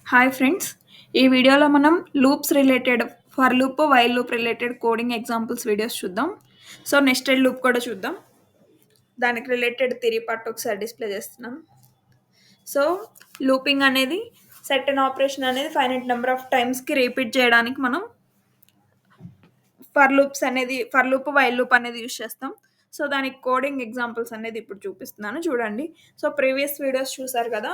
Hi friends! ఈ వీడియోలో మనం loops related for loop, while loop related coding examples videos చూద్దాం. సో, నెస్టెడ్ లూప్ కూడా చూద్దాం. దానికి రిలేటెడ్ థియరీ పార్ట్ ఒకసారి డిస్ప్లే చేస్తున్నాను. సో, లూపింగ్ అనేది సర్టెన్ ఆపరేషన్ అనేది ఫైనైట్ నెంబర్ ఆఫ్ టైమ్స్‌కి రిపీట్ చేయడానికి మనం ఫర్ లూప్, వైల్ లూప్ అనేది యూజ్ చేస్తాం. సో, దానికి కోడింగ్ ఎగ్జాంపుల్స్ అనేది ఇప్పుడు చూపిస్తున్నాను చూడండి. సో, ప్రీవియస్ వీడియోస్ చూసారు కదా!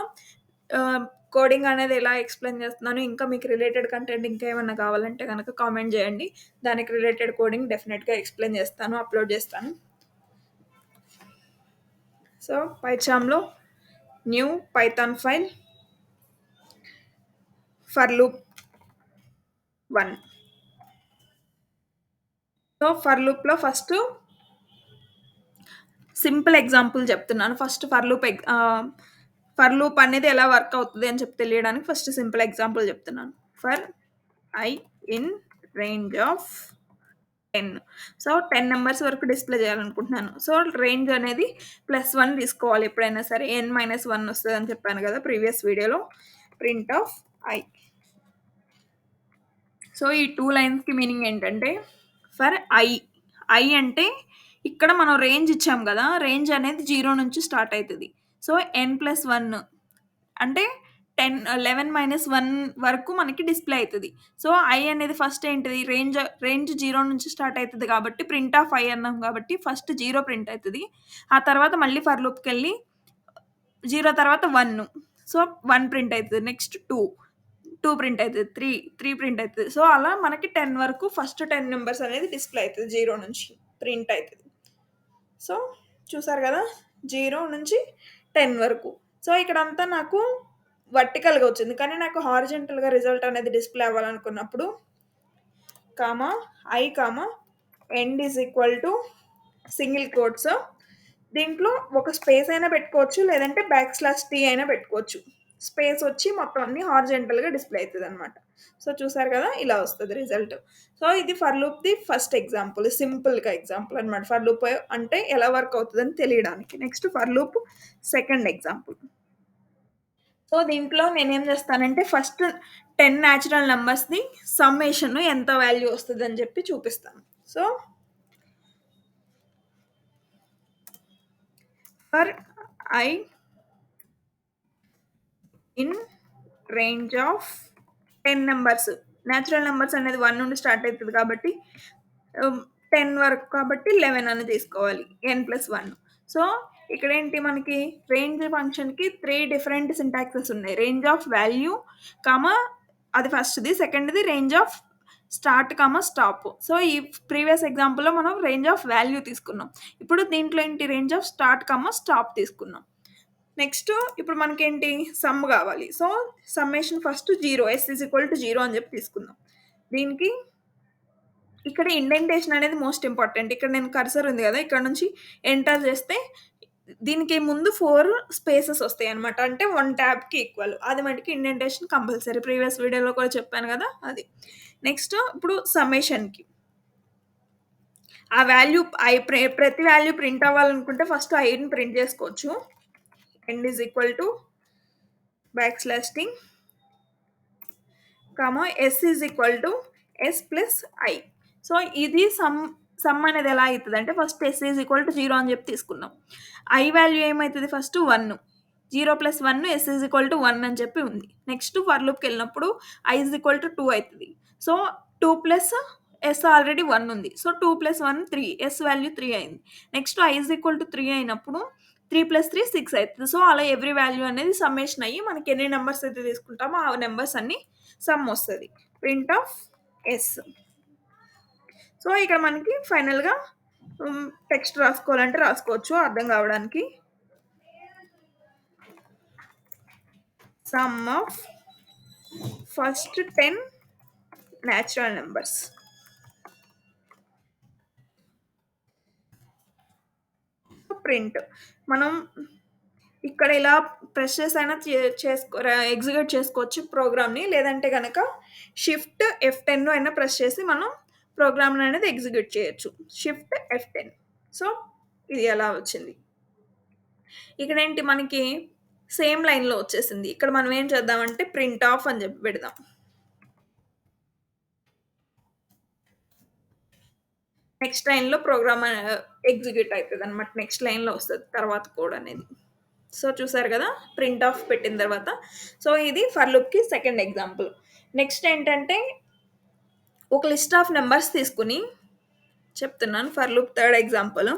ఆహ్, కోడింగ్ అనేది ఎలా ఎక్స్‌ప్లెయిన్ చేస్తున్నానో, ఇంకా మీకు రిలేటెడ్ కంటెంట్ ఇంకా ఏమన్నా కావాలంటే గనక కామెంట్ చేయండి. దానికి రిలేటెడ్ కోడింగ్ డెఫినిట్‌గా ఎక్స్‌ప్లెయిన్ చేస్తాను, అప్‌లోడ్ చేస్తాను. సో, పైథాన్‌లో new python file for loop 1. So, for లూప్‌లో ఫస్ట్ సింపుల్ ఎగ్జాంపుల్ చెప్తున్నాను. ఫర్ లూప్ అనేది ఎలా వర్క్ అవుతది అని చెప్పి తెలియడానికి ఫస్ట్ సింపుల్ ఎగ్జాంపుల్ చెప్తున్నాను. For I in range of 10. So, 10 numbers వరకు డిస్‌ప్లే చేయాలనుకుంటున్నాను. సో, రేంజ్ అనేది +1 తీసుకోవాలి ఎప్పుడైనా సరే. n-1 వస్తదని చెప్పాను కదా! ప్రీవియస్ వీడియోలో. Print of i. సో, ఈ 2 లైన్స్‌కి మీనింగ్ ఏంటంటే ఫర్ ఐ. ఐ అంటే ఇక్కడ మనం రేంజ్ ఇచ్చాం గదా! రేంజ్ అనేది 0 నుంచి స్టార్ట్ అయితది. సో, n+1 అంటే 11-1 వరకు మనకి డిస్‌ప్లే అయితది. సో, ఐ అనేది ఫస్ట్ ఏంటిది రేంజ్ 0 నుంచి స్టార్ట్ అయితది కాబట్టి ప్రింట్ ఆఫ్ ఐ అన్నాం కాబట్టి ఫస్ట్ 0 ప్రింట్ అయితది. ఆ తర్వాత మళ్ళీ ఫర్ లూప్‌కెళ్ళి 0 తర్వాత 1. సో, 1 ప్రింట్ అయితది. నెక్స్ట్ 2 ప్రింట్ అయితది. 3 ప్రింట్ అయితది. సో, అలా మనకి 10 వరకు ఫస్ట్ 10 నంబర్స్ అనేది డిస్‌ప్లే అయితది 0 నుంచి ప్రింట్ అయితది. సో, చూసారు గదా! 0 నుంచి 10 వరకు. సో, ఇక్కడంతా నాకు వర్టికల్‌గా వచ్చింది. కానీ నాకు హారిజాంటల్‌గా రిజల్ట్ అనేది డిస్‌ప్లే అవ్వాలనుకున్నప్పుడు comma, i comma, end is equal to single quotes. దీంట్లో ఒక స్పేస్ అయినా పెట్టుకోవచ్చు. లేదంటే /t అయినా పెట్టుకోవచ్చు. స్పేస్ వచ్చి మొత్తం అన్నీ హారిజాంటల్‌గా డిస్‌ప్లే అయితదనమాట. సో, చూసారు కదా! ఇలా వస్తది రిజల్ట్. సో, ఇది ఫర్ లూప్‌ది ఫస్ట్ ఎగ్జాంపుల్. సింపుల్‌గా ఎగ్జాంపుల్ అనమాట. ఫర్ లూప్ అంటే ఎలా వర్క్ అవుతదని తెలియడానికి. Next for loop second example. So, దీంట్లో నేనేం చేస్తానంటే ఫస్ట్ 10 న్యాచురల్ నంబర్స్‌ది సమ్మేషన్ ఎంత వాల్యూ వస్తదని చెప్పి చూపిస్తాను. So, for I in range of 10 numbers. Natural numbers అనేది 1 నుండి స్టార్ట్ అయితది కాబట్టి 10 వరకు కాబట్టి 11 అని తీసుకోవాలి. n+1. సో, ఇక్కడేంటి మనకి రేంజ్ ఫంక్షన్‌కి 3 డిఫరెంట్ సింటాక్సెస్ ఉన్నాయి. రేంజ్ ఆఫ్ వాల్యూ, కామా అది ఫస్ట్‌ది. సెకండ్‌ది range of start, stop. So, ఈ ప్రీవియస్ ఎగ్జాంపుల్‌లో మనం రేంజ్ ఆఫ్ వాల్యూ తీసుకున్నాం. ఇప్పుడు దీంట్లో ఏంటి రేంజ్ ఆఫ్ స్టార్ట్, స్టాప్ తీసుకున్నాం. నెక్స్ట్ ఇప్పుడు మనకేంటి సమ్ గావాలి. సో, సమ్మేషన్ ఫస్ట్ 0 s 0 అని చెప్పి తీసుకుందాం. దీనికి ఇక్కడ ఇండెంటేషన్ అనేది మోస్ట్ ఇంపార్టెంట్. ఇక్కడ నేను కర్సర్ ఉంది గదా! ఇక్కడ నుంచి ఎంటర్ చేస్తే దీనికి ముందు 4 స్పేసెస్ వస్తాయన్నమాట. అంటే 1 ట్యాబ్‌కి ఈక్వల్. అది మటికి ఇండెంటేషన్ కంపల్సరీ. ప్రీవియస్ వీడియోలో కూడా చెప్పాను గదా! అది. నెక్స్ట్ ఇప్పుడు సమ్మేషన్‌కి. ఆ వాల్యూ ప్రతి వాల్యూ ప్రింట్ అవ్వాలనుకుంటే ఫస్ట్ ఐని ప్రింట్ చేసుకోవచ్చు. End is equal to /t s is equal to s plus i. So, ఇది సమ్ అనేది ఎలా అయితదంటే first s is equal to 0 అని చెప్పి తీసుకున్నాం. ఐ వాల్యూ ఏమైతది first 1. 0 + 1 s is equal to 1 అని చెప్పి ఉంది. నెక్స్ట్ ఫర్ లూప్‌కెళ్ళినప్పుడు i ఈజ్ ఈక్వల్ టు 2 అయితది. సో, 2 ప్లస్ s ఆల్రెడీ 1 ఉంది. సో, 2 + 1 3. s వాల్యూ 3 అయింది. Next i is equal to 3 అయినప్పుడు 3 + 3 6 అయితది. సో, అలా ఎవ్రీ వాల్యూ అనేది సమ్మేషన్ అయ్యి మనకి ఎన్ని నంబర్స్ అయితే తీసుకుంటామో ఆ నంబర్స్ అన్నీ సమ్ వస్తది. Print of yes. సో, ఇక్కడ మనకి ఫైనల్‌గా టెక్స్ట్ రాసుకోవాలంటే రాసుకోవచ్చు అర్థం కావడానికి. Some of first 10 natural numbers. Print. మనం ఇక్కడ ఇలా ప్రెస్ చేసైనా ఎగ్జిక్యూట్ చేసుకోవచ్చు ప్రోగ్రామ్‌ని. లేదంటే గనక షిఫ్ట్ F10 అయినా ప్రెస్ చేసి మనం ప్రోగ్రామ్‌ని అనేది ఎగ్జిక్యూట్ చేయొచ్చు. Shift F10. సో, ఇది అలా వచ్చింది. ఇక్కడేంటి మనకి సేమ్ లైన్‌లో వచ్చేసింది. ఇక్కడ మనం ఏం చేద్దామంటే ప్రింట్ ఆఫ్ అని చెప్పి పెడదాం. నెక్స్ట్ లైన్‌లో ప్రోగ్రామ్ ఎగ్జిక్యూట్ అయితదనమాట. నెక్స్ట్ లైన్‌లో వస్తది తర్వాత కోడ్ అనేది. సో, చూసారు గదా! ప్రింట్ ఆఫ్ పెట్టిన తర్వాత. సో, ఇది ఫర్ లూప్‌కి సెకండ్ ఎగ్జాంపుల్. నెక్స్ట్ ఏంటంటే ఒక లిస్ట్ ఆఫ్ నంబర్స్ తీసుకొని చెప్తున్నాను. For loop third example.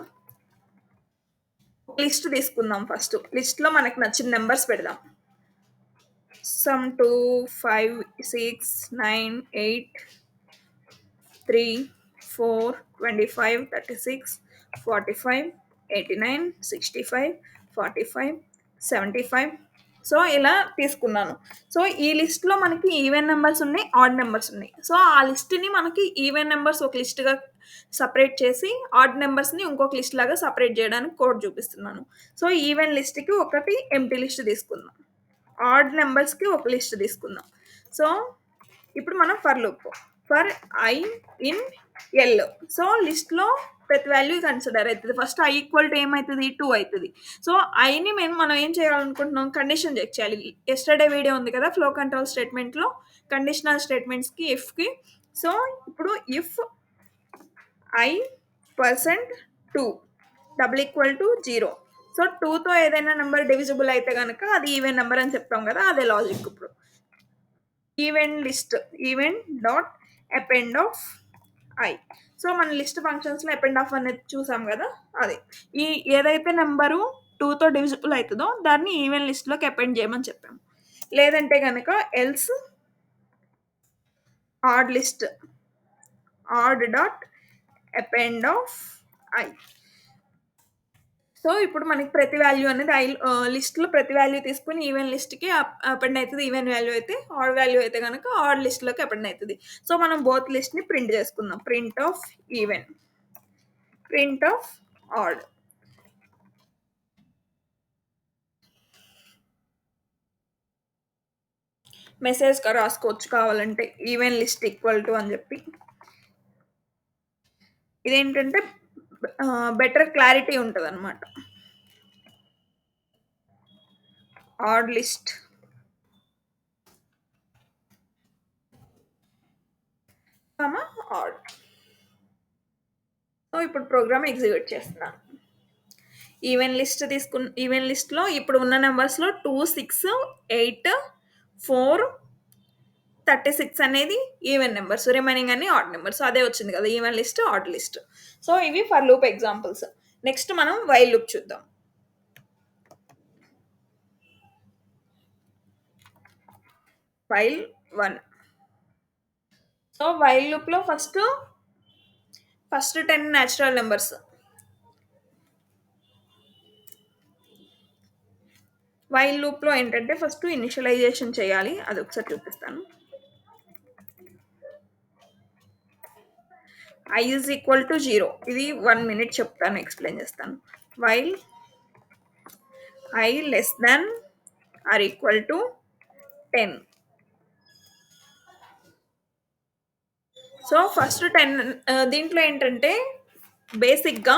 ఒక లిస్ట్ తీసుకుందాం ఫస్ట్. లిస్ట్‌లో మనకు నచ్చిన నంబర్స్ పెడదాం. సమ్ 2, 5, 6, 9, 8, 3, 4, 25, 36, 45, 89, 65, 45, 75. సో, ఇలా తీసుకున్నాను. సో, ఈ లిస్ట్‌లో మనకి ఈవెన్ నంబర్స్ ఉన్నాయి, ఆడ్ నంబర్స్ ఉన్నాయి. సో, ఆ లిస్ట్‌ని మనకి ఈవెన్ నంబర్స్ ఒక లిస్ట్‌గా సెపరేట్ చేసి, ఆడ్ నంబర్స్‌ని ఇంకొక లిస్ట్ లాగా సెపరేట్ చేయడానికి కోడ్ చూపిస్తున్నాను. సో, ఈవెన్ లిస్ట్‌కి ఒకటి ఎంప్టీ లిస్ట్ తీసుకుందాం. ఆడ్ నంబర్స్‌కి ఒక లిస్ట్ తీసుకుందాం. సో, ఇప్పుడు మనం for loop. For I in L. So, లిస్ట్‌లో ప్రతి వాల్యూ కన్సిడర్ అయితది. ఫస్ట్ ఐ ఈక్వల్ టు ఏమైతది? 2 అయితది. సో, ఐని మనం ఏం చేయాలనుకుంటున్నాం? కండిషన్ చెక్ చేయాలి. యెస్టర్‌డే వీడియో ఉంది కదా! ఫ్లో కంట్రోల్ స్టేట్మెంట్‌లో కండిషనల్ స్టేట్మెంట్స్‌కి, ఇఫ్‌కి. సో, ఇప్పుడు if i percent 2 double equal to 0. సో, 2తో ఏదైనా నంబర్ డివిజిబుల్ అయితే గనక అది ఈవెన్ నంబర్ అని చెప్తాం కదా! అదే లాజిక్ ఇప్పుడు. Even list even dot append of i. So, మన లిస్ట్ ఫంక్షన్స్‌లో అపెండ్ ఆఫ్ అనేది చూసాం కదా! అది. ఈ ఏదైతే నంబరు 2తో డివిజిబుల్ అయితదో దాన్ని ఈవెన్ లిస్ట్‌లోకి అపెండ్ చేయమని చెప్పాము. లేదంటే గనక else odd list odd dot append of i. So, ఇప్పుడు మనకి ప్రతి వాల్యూ అనేది లిస్ట్‌లో ప్రతి వాల్యూ తీసుకొని ఈవెన్ లిస్ట్‌కి అపెండ్ అయితది. ఈవెన్ వాల్యూ అయితే, ఆడ్ వాల్యూ అయితే గనక ఆడ్ లిస్ట్‌లోకి అపెండ్ అయితది. సో, మనం బోత్ లిస్ట్‌ని ప్రింట్ చేసుకుందాం. Print of even, print of odd. మెసేజ్‌గా రాసుకోవచ్చు కావాలంటే. ఈవెన్ లిస్ట్ ఈక్వల్ టు అని చెప్పి. ఇదేంటంటే బెటర్ క్లారిటీ ఉంటదనమాట. Odd list comma odd. So, ఇప్పుడు ప్రోగ్రామ్ ఎగ్జిక్యూట్ చేస్తున్నాను. ఈవెన్ లిస్ట్‌లో ఇప్పుడు ఉన్న నంబర్స్‌లో 2, 6, 8, 4, 36 అనేది ఈవెన్ నంబర్స్. రిమైనింగ్ అన్ని ఆడ్ నంబర్స్. అదే వచ్చింది కదా! Even list, odd list. So, ఇవి ఫర్ లూప్ ఎగ్జాంపుల్స్. నెక్స్ట్ మనం వైల్ లూప్ చూద్దాం. వైల్ 1. సో, వైల్ లూప్‌లో ఫస్ట్ 10 న్యాచురల్ నంబర్స్. వైల్ లూప్‌లో ఏంటంటే ఫస్ట్ ఇనిషియలైజేషన్ చేయాలి. అదొకసారి చూపిస్తాను. I is equal to 0. ఇది 1 మినిట్ చెప్తాను. ఎక్స్‌ప్లెయిన్ చేస్తాను. While I less than or equal to 10. So, first 10 దీంట్లో ఏంటంటే బేసిక్‌గా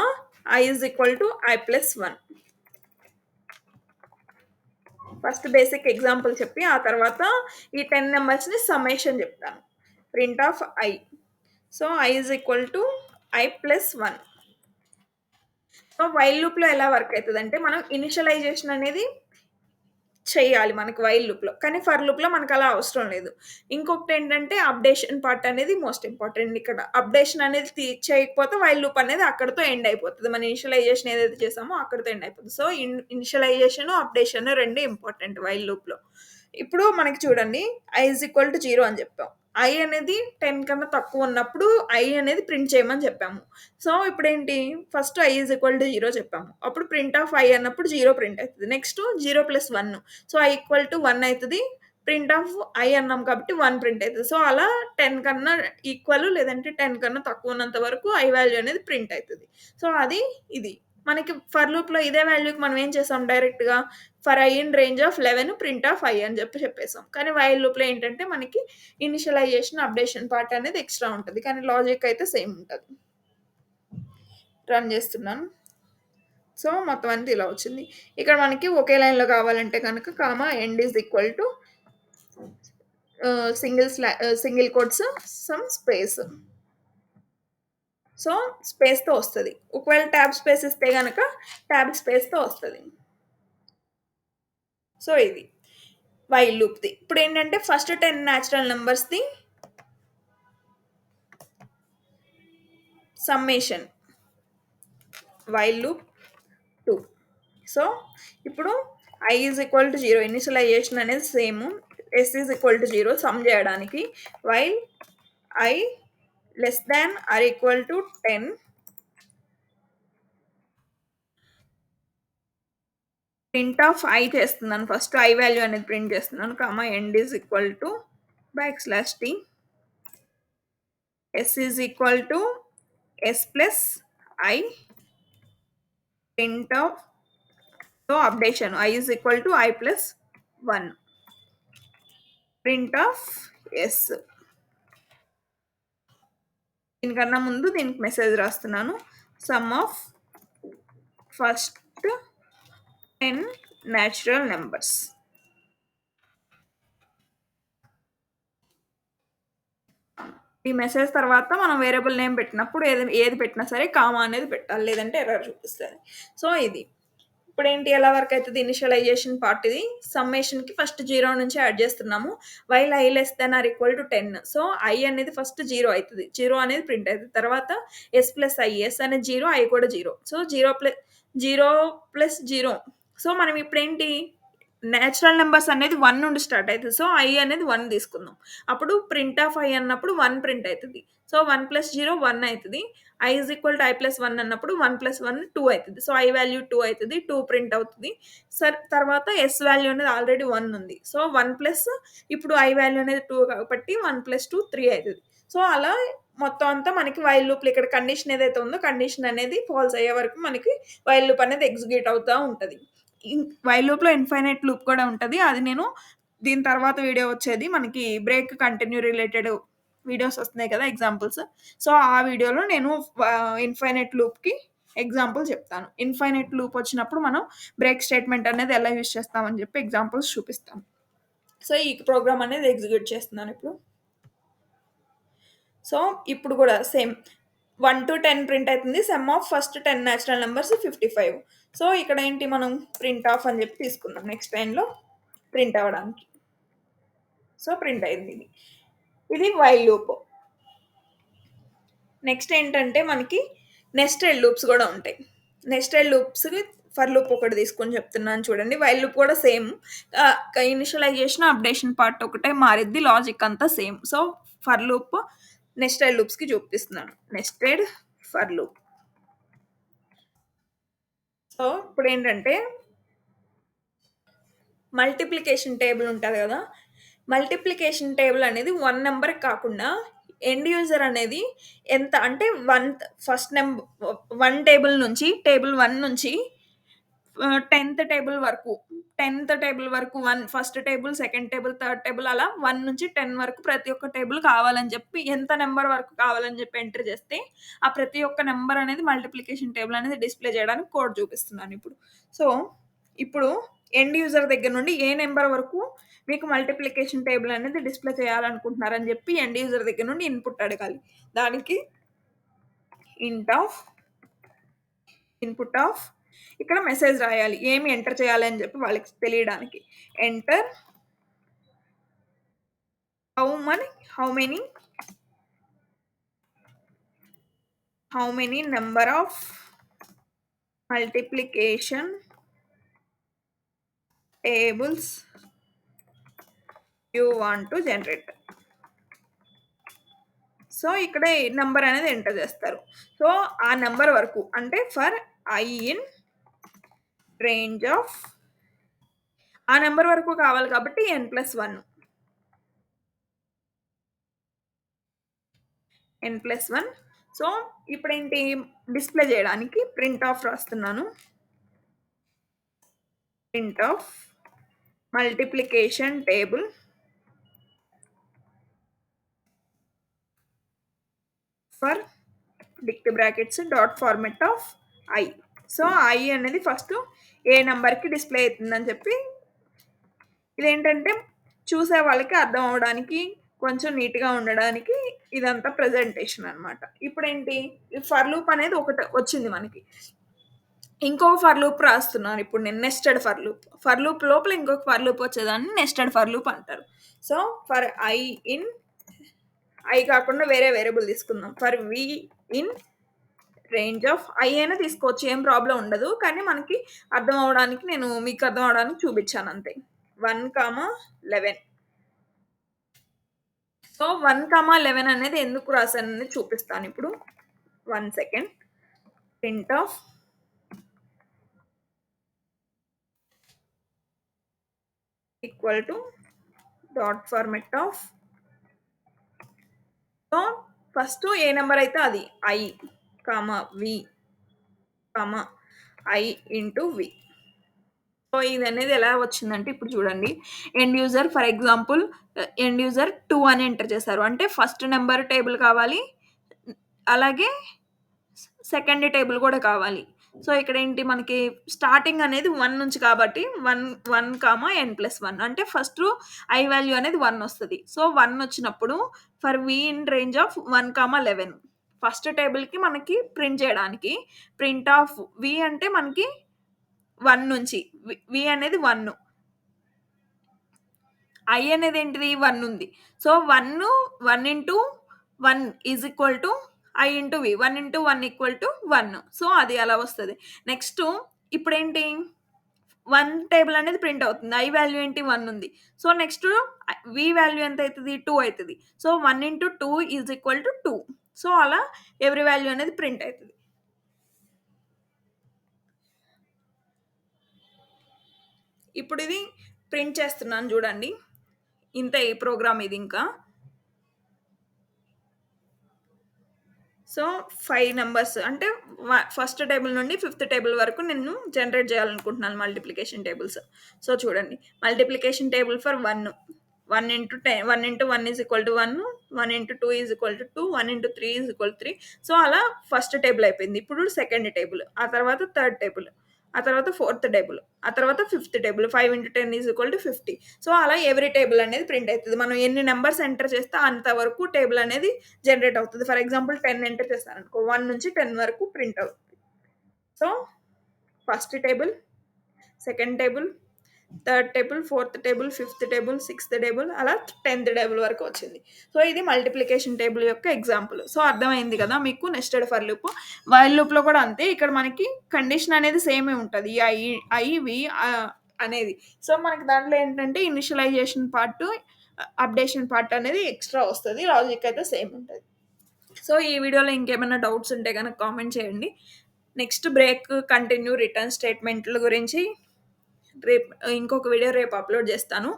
I is equal to I plus 1. First basic example చెప్పి ఆ తర్వాత ఈ 10 నంబర్స్‌ని సమ్మేషన్ చెప్తాను. Print of I. So, I is equal to I plus 1. So, while లూప్‌లో ఎలా వర్క్ అయితదంటే మనం ఇనిషియలైజేషన్ అనేది చేయాలి మనకి వైల్ లూప్‌లో. కానీ ఫర్ లూప్‌లో మనకలా అవసరం లేదు. ఇంకొకటేంటంటే అప్డేషన్ పార్ట్ అనేది మోస్ట్ ఇంపార్టెంట్ ఇక్కడ. అప్డేషన్ అనేది చేయకపోతే వైల్ లూప్ అనేది అక్కడితో ఎండ్ అయిపోతది. మన ఇనిషియలైజేషన్ ఏదైతే చేసామో అక్కడితో ఎండ్ అయిపోతది. So, initialization, updation 2 important while లూప్‌లో. ఇప్పుడు మనకి చూడండి i ఈజ్ ఈక్వల్ టు 0 అని చెప్పాం. i అనేది 10 కన్నా తక్కువ ఉన్నప్పుడు i అనేది ప్రింట్ చేయమని చెప్పాము. సో, ఇప్పుడేంటి first i is equal to 0 చెప్పాము. అప్పుడు ప్రింట్ ఆఫ్ i అన్నప్పుడు 0 ప్రింట్ అయితది. Next 0 plus 1. So, i equal to 1 అయితది. ప్రింట్ ఆఫ్ i అన్నాం కాబట్టి 1 ప్రింట్ అయితది. సో, అలా 10 కన్నా ఈక్వల్ లేదంటే 10 కన్నా తక్కువ ఉన్నంత వరకు i వాల్యూ అనేది ప్రింట్ అయితది. సో, అది ఇది. మనకి ఫర్ లూప్‌లో ఇదే వాల్యూకి మనం ఏం చేసాం డైరెక్ట్‌గా for i in range of 11 print of i అని చెప్పేసాం. కానీ వైల్ లూప్‌లో ఏంటంటే మనకి ఇనిషియలైజేషన్, అప్డేషన్ పార్ట్ అనేది ఎక్స్‌ట్రా ఉంటది. కానీ లాజిక్ అయితే సేమ్ ఉంటది. రన్ చేస్తున్నాను. సో, మొత్తం అంతా ఇలా వచ్చింది. ఇక్కడ మనకి ఒకే లైన్‌లో కావాలంటే గనక end is equal to single quotes some space. So, స్పేస్‌తో వస్తది. ఒకవేళ ట్యాబ్ స్పేస్ ఇస్తే గనక ట్యాబ్ స్పేస్‌తో వస్తది. సో, ఇది వైల్ లూప్‌ది. ఇప్పుడేంటంటే ఫస్ట్ 10 న్యాచురల్ నంబర్స్‌ది సమ్మేషన్ వైల్ లూప్ 2. సో, ఇప్పుడు i is equal to 0 initialisation అనేది same. s is equal to 0 sum చేయడానికి while i less than or equal to 10 print of i చేస్తున్నాను. ఫస్ట్ i వాల్యూ అనేది print చేస్తున్నాను. End is equal to \t s is equal to s plus i print of so updation i is equal to i plus 1 print of s. దీనికన్నా ముందు దీనికి message రాస్తున్నాను. Some of first 10 natural numbers. ఈ message తర్వాత మనం variable name పెట్టినప్పుడు ఏది పెట్టినా సరే కామా అనేది పెట్టాలి, లేదంటే ఎర్రర్ చూపిస్తుంది. సో ఇది ఇప్పుడేంటి ఎలా వర్క్ అవుతుంది ఇనిషియలైజేషన్ పార్ట్. ఇది సమ్మేషన్కి ఫస్ట్ 0 నుంచి యాడ్ చేస్తున్నాము. While i less than or equal to 10. So i అనేది ఫస్ట్ 0 అవుతుంది. 0 అనేది ప్రింట్ అవుతుంది. తర్వాత s ప్లస్ i, s అనేది 0, i కూడా 0. So 0 plus 0. సో మనం ఇప్పుడేంటి నేచురల్ నెంబర్స్ అనేది 1 నుండి స్టార్ట్ అవుతుంది. సో i అనేది 1 తీసుకుందాం. అప్పుడు ప్రింట్ ఆఫ్ i అన్నప్పుడు 1 ప్రింట్ అవుతుంది. సో 1 ప్లస్ 0 1 అవుతుంది. i is equal to i plus 1 అన్నప్పుడు 1 ప్లస్ 1 2 అవుతుంది. సో i వాల్యూ 2 అవుతుంది. 2 ప్రింట్ అవుతుంది. తర్వాత s వాల్యూ అనేది ఆల్రెడీ 1 ఉంది. సో 1 ప్లస్ ఇప్పుడు i వాల్యూ అనేది 2 కాబట్టి 1 ప్లస్ 2 3 అవుతుంది. సో అలా మొత్తం అంతా మనకి వైల్ లూప్లో ఇక్కడ కండిషన్ ఏదైతే ఉందో కండిషన్ అనేది ఫాల్స్ అయ్యే వరకు మనకి వైల్ లూప్ అనేది ఎగ్జిక్యూట్ అవుతూ ఉంటుంది. వైల్ లూప్లో ఇన్ఫైనైట్ లూప్ కూడా ఉంటుంది. అది నేను దీని తర్వాత వీడియో వచ్చేది మనకి బ్రేక్ కంటిన్యూ రిలేటెడ్ వీడియోస్ వస్తున్నాయి కదా ఎగ్జాంపుల్స్. సో ఆ వీడియోలో నేను ఇన్ఫైనైట్ లూప్కి ఎగ్జాంపుల్ చెప్తాను. ఇన్ఫైనైట్ లూప్ వచ్చినప్పుడు మనం బ్రేక్ స్టేట్మెంట్ అనేది ఎలా యూజ్ చేస్తామని చెప్పి ఎగ్జాంపుల్స్ చూపిస్తాను. సో ఈ ప్రోగ్రామ్ అనేది ఎగ్జిక్యూట్ చేస్తున్నాను ఇప్పుడు. సో ఇప్పుడు కూడా సేమ్ 1 to 10 ప్రింట్ అవుతుంది. Some of first 10 natural numbers 55. So ఇక్కడ ఏంటి మనం ప్రింట్ ఆఫ్ అని చెప్పి తీసుకుందాం నెక్స్ట్ లైన్లో ప్రింట్ అవ్వడానికి. సో ప్రింట్ అయింది. ఇది వైల్ లూప్. నెక్స్ట్ ఏంటంటే మనకి నెస్టెడ్ లూప్స్ కూడా ఉంటాయి. నెస్టెడ్ లూప్స్కి ఫర్ లూప్ ఒకటి తీసుకొని చెప్తున్నాను చూడండి. వైల్ లూప్ కూడా సేమ్. ఇనిషియలైజేషన్ అప్డేషన్ పార్ట్ ఒకటే మారిద్ది, లాజిక్ అంతా same. So for loop nested లూప్స్కి చూపిస్తున్నాను. Nested for loop. సో ఇప్పుడు ఏంటంటే మల్టిప్లికేషన్ టేబుల్ ఉంటుంది కదా, మల్టిప్లికేషన్ టేబుల్ అనేది 1 నెంబర్ కాకుండా ఎండ్ యూజర్ అనేది ఎంత అంటే ఫస్ట్ నెంబర్ 1 టేబుల్ నుంచి టేబుల్ 1 నుంచి 10th టేబుల్ వరకు 10th టేబుల్ వరకు first table, second table, third table అలా 1 నుంచి 10 వరకు ప్రతి ఒక్క టేబుల్ కావాలని చెప్పి ఎంత నెంబర్ వరకు కావాలని చెప్పి ఎంటర్ చేస్తే ఆ ప్రతి ఒక్క నెంబర్ అనేది మల్టిప్లికేషన్ టేబుల్ అనేది డిస్ప్లే చేయడానికి కోడ్ చూపిస్తున్నాను ఇప్పుడు. సో ఇప్పుడు ఎండ్ యూజర్ దగ్గర నుండి ఏ నెంబర్ వరకు మీకు మల్టిప్లికేషన్ టేబుల్ అనేది డిస్ప్లే చేయాలనుకుంటున్నారని చెప్పి ఎండ్ యూజర్ దగ్గర నుండి ఇన్పుట్ అడగాలి. దానికి ఇన్పుట్ ఆఫ్ ఇక్కడ మెసేజ్ రాయాలి, ఏమి ఎంటర్ చేయాలి అని చెప్పి వాళ్ళకి తెలియడానికి. Enter how many number of multiplication tables you want to generate. So ఇక్కడ నెంబర్ అనేది ఎంటర్ చేస్తారు. సో ఆ నెంబర్ వరకు అంటే for I in range of ఆ నెంబర్ వరకు కావాలి కాబట్టి n+1. n+1. సో ఇప్పుడు ఏంటి డిస్ప్లే చేయడానికి ప్రింట్ ఆఫ్ రాస్తున్నాను. Print of multiplication table for dict brackets dot format of i. So I అనేది ఫస్ట్ ఏ నెంబర్కి డిస్ప్లే అవుతుందని చెప్పి ఇదేంటంటే చూసే వాళ్ళకి అర్థం అవ్వడానికి కొంచెం నీట్గా ఉండడానికి ఇదంతా ప్రజెంటేషన్ అనమాట. ఇప్పుడేంటి ఈ ఫర్ లూప్ అనేది ఒకటి వచ్చింది మనకి. ఇంకొక ఫర్ లూప్ రాస్తున్నాను ఇప్పుడు నేను, nested for loop. For loop లోపల ఇంకొక ఫర్ లూప్ వచ్చేదాన్ని నెస్టెడ్ ఫర్ లూప్ అంటారు. So for I in, I కాకుండా వేరే వేరియబుల్ తీసుకుందాం. For we in range of I అయినా తీసుకోవచ్చు, ఏం ప్రాబ్లం ఉండదు. కానీ మనకి అర్థం అవడానికి నేను మీకు అర్థం అవడానికి చూపించాను అంతే. 1, 11. సో 1, 11 అనేది ఎందుకు రాశానని చూపిస్తాను ఇప్పుడు. 1 second. Print of equal to dot format of. So first a number అయితే అది I comma V comma I into V. So ఇది అనేది ఎలా వచ్చిందంటే ఇప్పుడు చూడండి, end user for example end user 2 అని ఎంటర్ చేశారు అంటే ఫస్ట్ నెంబర్ టేబుల్ కావాలి, అలాగే సెకండ్ టేబుల్ కూడా కావాలి. సో ఇక్కడ ఏంటి మనకి స్టార్టింగ్ అనేది 1 నుంచి కాబట్టి 1, 1, N+1 అంటే ఫస్ట్ ఐ వాల్యూ అనేది 1 వస్తుంది. సో 1 వచ్చినప్పుడు for we in range of 1, 11 first టేబుల్కి మనకి ప్రింట్ చేయడానికి ప్రింట్ ఆఫ్ వి అంటే మనకి 1 నుంచి వి అనేది 1, ఐ అనేది ఏంటిది 1 ఉంది. So 1 into 1 is equal to I into V, 1 into 1 equal to 1. So అది అలా వస్తుంది. నెక్స్ట్ ఇప్పుడేంటి 1 టేబుల్ అనేది ప్రింట్ అవుతుంది, ఐ వాల్యూ ఏంటి 1 ఉంది. సో నెక్స్ట్ వి వాల్యూ ఎంత అవుతుంది 2 అవుతుంది. So 1 into 2 is equal to 2. So అలా ఎవ్రీ వాల్యూ అనేది ప్రింట్ అవుతుంది. ఇప్పుడు ఇది ప్రింట్ చేస్తున్నాను చూడండి, ఇంత ఈ ప్రోగ్రామ్ ఇది. ఇంకా సో 5 నెంబర్స్ అంటే ఫస్ట్ టేబుల్ నుండి ఫిఫ్త్ టేబుల్ వరకు నేను జనరేట్ చేయాలనుకుంటున్నాను మల్టిప్లికేషన్ టేబుల్స్. సో చూడండి, multiplication table for 1 into 10, 1 into 1 is equal to 1, 1 into 2 is equal to 2, 1 into 3 is equal to 3. So అలా ఫస్ట్ టేబుల్ అయిపోయింది. ఇప్పుడు సెకండ్ టేబుల్, ఆ తర్వాత థర్డ్ టేబుల్, ఆ తర్వాత ఫోర్త్ టేబుల్, ఆ తర్వాత fifth table. 5 into 10 is equal to 50. So అలా ఎవ్రీ టేబుల్ అనేది ప్రింట్ అవుతుంది. మనం ఎన్ని నెంబర్స్ ఎంటర్ చేస్తే అంతవరకు టేబుల్ అనేది జనరేట్ అవుతుంది. ఫర్ ఎగ్జాంపుల్ 10 ఎంటర్ చేస్తాను అనుకో, 1 నుంచి 10 వరకు ప్రింట్ అవుతుంది. So first table, second table, third table, fourth table, fifth table, sixth table, అలా 10th టేబుల్ వరకు వచ్చింది. సో ఇది మల్టిప్లికేషన్ టేబుల్ యొక్క ఎగ్జాంపుల్. సో అర్థమైంది కదా మీకు నెస్టెడ్ ఫర్ లూప్. వైల్ లూప్లో కూడా అంతే, ఇక్కడ మనకి కండిషన్ అనేది సేమే ఉంటుంది, ఐవి అనేది. సో మనకి దాంట్లో ఏంటంటే ఇనిషియలైజేషన్ పార్ట్, అప్డేషన్ పార్ట్ అనేది ఎక్స్ట్రా వస్తుంది, లాజిక్ అయితే సేమ్ ఉంటుంది. సో ఈ వీడియోలో ఇంకేమైనా డౌట్స్ ఉంటే కనుక కామెంట్ చేయండి. నెక్స్ట్ బ్రేక్, కంటిన్యూ, రిటర్న్ స్టేట్మెంట్ల గురించి రేపు ఇంకొక వీడియో రేపు అప్లోడ్ చేస్తాను.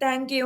Thank you.